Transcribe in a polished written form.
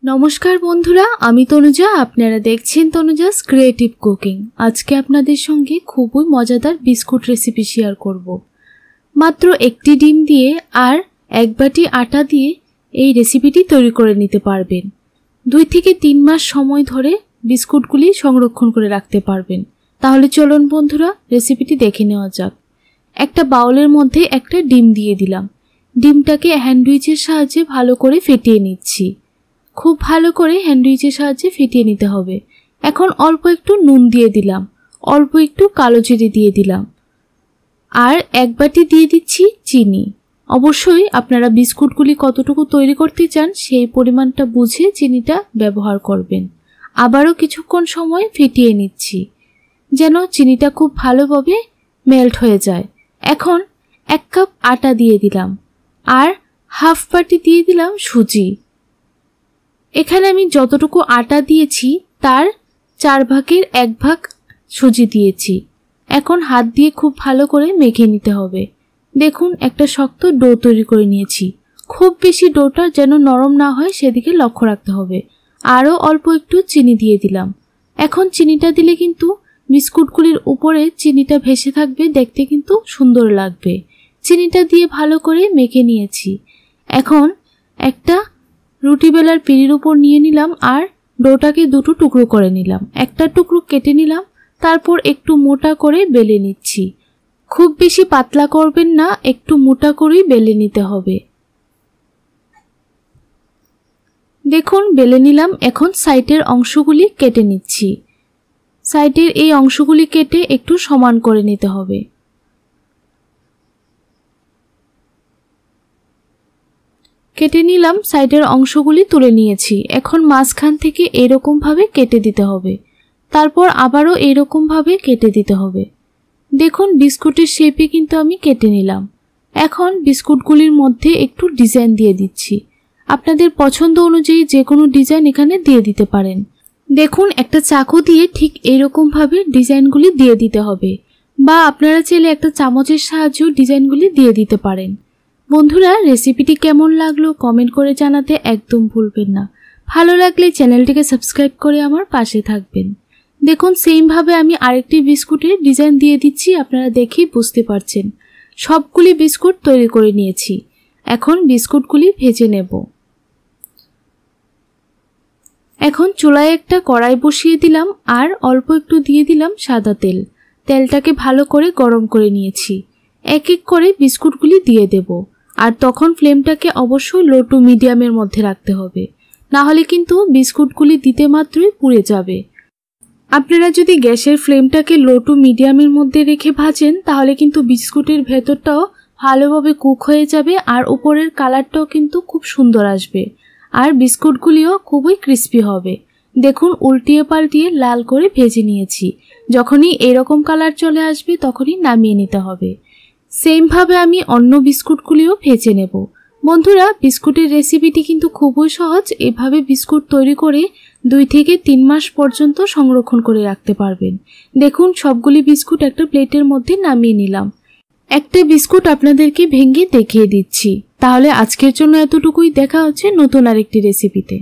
নমস্কার বন্ধুরা, আমি তনুজা। আপনারা দেখছেন তনুজাস ক্রিয়েটিভ কুকিং। আজকে আপনাদের সঙ্গে খুবই মজাদার বিস্কুট রেসিপি শেয়ার করব। মাত্র একটি ডিম দিয়ে আর এক বাটি আটা দিয়ে এই রেসিপিটি তৈরি করে নিতে পারবেন। 2 থেকে 3 মাস সময় ধরে বিস্কুটগুলি সংরক্ষণ করে রাখতে পারবেন। তাহলে চলুন বন্ধুরা, রেসিপিটি দেখে নেওয়া যাক। একটা বাউলের মধ্যে একটা ডিম দিয়ে দিলাম। ডিমটাকে হ্যান্ডউইচের সাহায্যে ভালো করে ফেটিয়ে নিচ্ছি। খুব ভালো করে হ্যান্ডউইচের সাহায্যে ফেটিয়ে নিতে হবে। এখন অল্প একটু নুন দিয়ে দিলাম, অল্প একটু কালো জিরে দিয়ে দিলাম, আর এক বাটি দিয়ে দিচ্ছি চিনি। অবশ্যই আপনারা বিস্কুটগুলি কতটুকু তৈরি করতে চান সেই পরিমাণটা বুঝে চিনিটা ব্যবহার করবেন। আবারও কিছুক্ষণ সময় ফেটিয়ে নিচ্ছি যেন চিনিটা খুব ভালোভাবে মেল্ট হয়ে যায়। এখন 1 কাপ আটা দিয়ে দিলাম আর হাফ বাটি দিয়ে দিলাম সুজি। এখানে আমি যতটুকু আটা দিয়েছি তার 4 ভাগের 1 ভাগ সুজি দিয়েছি। এখন হাত দিয়ে খুব ভালো করে মেখে নিতে হবে। দেখুন, একটা শক্ত ডো তৈরি করে নিয়েছি। খুব বেশি ডোটা যেন নরম না হয় সেদিকে লক্ষ্য রাখতে হবে। আরও অল্প একটু চিনি দিয়ে দিলাম। এখন চিনিটা দিলে কিন্তু বিস্কুটগুলির উপরে চিনিটা ভেসে থাকবে, দেখতে কিন্তু সুন্দর লাগবে। চিনিটা দিয়ে ভালো করে মেখে নিয়েছি। এখন একটা রুটি বেলার পিঁড়ির উপর নিয়ে নিলাম আর ডোটাকে 2টো টুকরো করে নিলাম। একটা টুকরো কেটে নিলাম, তারপর একটু মোটা করে বেলে নিচ্ছি। খুব বেশি পাতলা করবেন না, একটু মোটা করেই বেলে নিতে হবে। দেখুন, বেলে নিলাম। এখন সাইডের অংশগুলি কেটে নিচ্ছি। সাইডের এই অংশগুলি কেটে একটু সমান করে নিতে হবে। কেটে নিলাম, সাইডের অংশগুলি তুলে নিয়েছি। এখন মাঝখান থেকে এরকম ভাবে কেটে দিতে হবে, তারপর আবারও এরকম ভাবে কেটে দিতে হবে। দেখুন, বিস্কুটের শেপে কিন্তু আমি কেটে নিলাম। এখন বিস্কুটগুলির মধ্যে একটু ডিজাইন দিয়ে দিচ্ছি। আপনাদের পছন্দ অনুযায়ী যে কোনো ডিজাইন এখানে দিয়ে দিতে পারেন। দেখুন, একটা চাকু দিয়ে ঠিক এরকম ভাবে ডিজাইনগুলি দিয়ে দিতে হবে, বা আপনারা চাইলে একটা চামচের সাহায্যেও ডিজাইনগুলি দিয়ে দিতে পারেন। বন্ধুরা, রেসিপিটি কেমন লাগলো কমেন্ট করে জানাতে একদম ভুলবেন না। ভালো লাগলে চ্যানেলটিকে সাবস্ক্রাইব করে আমার পাশে থাকবেন। দেখুন, সেমভাবে আমি আরেকটি বিস্কুটের ডিজাইন দিয়ে দিচ্ছি। আপনারা দেখেই বুঝতে পারছেন। সবগুলি বিস্কুট তৈরি করে নিয়েছি। এখন বিস্কুটগুলি ভেজে নেব। এখন চুলায় একটা কড়াই বসিয়ে দিলাম আর অল্প একটু দিয়ে দিলাম সাদা তেল। তেলটাকে ভালো করে গরম করে নিয়েছি। এক এক করে বিস্কুটগুলি দিয়ে দেব, আর তখন ফ্লেমটাকে অবশ্যই লো টু মিডিয়ামের মধ্যে রাখতে হবে, না হলে কিন্তু বিস্কুটগুলি দিতে মাত্রই পুড়ে যাবে। আপনারা যদি গ্যাসের ফ্লেমটাকে লো টু মিডিয়ামের মধ্যে রেখে ভাজেন তাহলে কিন্তু বিস্কুটের ভেতরটাও ভালোভাবে কুক হয়ে যাবে আর উপরের কালারটাও কিন্তু খুব সুন্দর আসবে, আর বিস্কুটগুলিও খুবই ক্রিস্পি হবে। দেখুন, উল্টিয়ে পাল্টিয়ে লাল করে ভেজে নিয়েছি। যখনই এরকম কালার চলে আসবে তখনই নামিয়ে নিতে হবে। সেমভাবে আমি অন্য বিস্কুটগুলিও ভেজে নেব। বন্ধুরা, বিস্কুটের রেসিপিটি কিন্তু খুবই সহজ। এভাবে বিস্কুট তৈরি করে 2 থেকে 3 মাস পর্যন্ত সংরক্ষণ করে রাখতে পারবেন। দেখুন, সবগুলি বিস্কুট একটা প্লেটের মধ্যে নামিয়ে নিলাম। একটা বিস্কুট আপনাদেরকে ভেঙে দেখিয়ে দিচ্ছি। তাহলে আজকের জন্য এতটুকুই। দেখা হচ্ছে নতুন আরেকটি রেসিপিতে।